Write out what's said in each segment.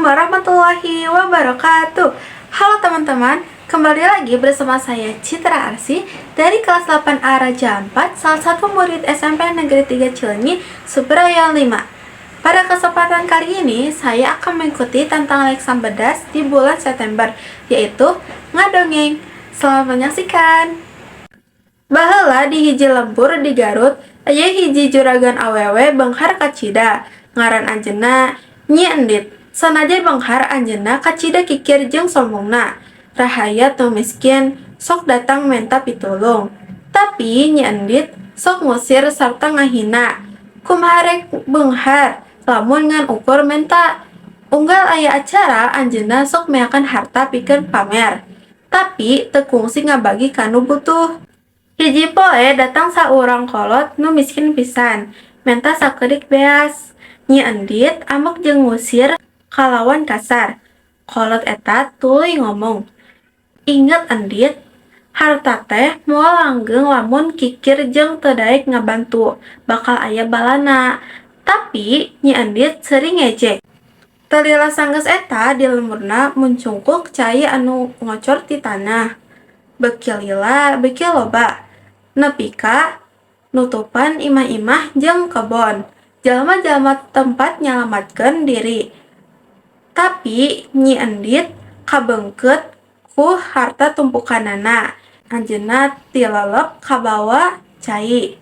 warahmatullahi wabarakatuh. Halo teman-teman, kembali lagi bersama saya Citra Arsi dari kelas 8A Raja 4, salah satu murid SMP Negeri 3 Cileunyi, Subraya 5. Pada kesempatan kali ini, saya akan mengikuti tantangan Leksan Bedas di bulan September, yaitu ngadongeng. Selamat menyaksikan. Baheula di hiji lembur di Garut, aya hiji juragan awewe beunghar kacida, ngaran anjeunna Nyi Endit. Sanajan beunghar anjeunna kacida kikir jeung sombongna, rahayat nu miskin sok datang menta pitulung. Tapi Nyi Endit sok ngusir sarta ngahina. Kumaha rek beunghar, lamun ngan ukur menta. Unggal aya acara anjeunna sok meakan harta pikeun pamer. Tapi teu kungsi ngabagi kanu butuh. Hiji poe datang saurang kolot nu miskin pisan, menta sakedik beas. Nyi Endit amuk jeung ngusir kalawan kasar. Kolot eta tuluy ngomong, "Inget Endit, harta teh moal langgeng lamun kikir jeung teu daek ngabantu, bakal aya balana." Tapi Nyi Endit sering ngejek. Talila sanggeus eta di lemurna muncungkuk cai anu ngocor ti tanah. Beuki lila, beuki loba. Nepi ka nutupan imah-imah jeung kebon. Jalma-jalma tempat nyalamatkeun diri. Tapi Nyi Endit kabeungkeut ku harta tumpukanana. Anjeunna tilelep kabawa cai.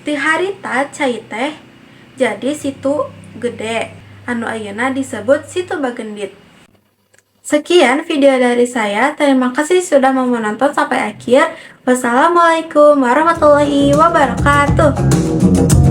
Ti harita cai teh jadi situ gede, anu ayeuna disebut Situ Bagendit. Sekian video dari saya. Terima kasih sudah mau menonton sampai akhir. Wassalamualaikum warahmatullahi wabarakatuh.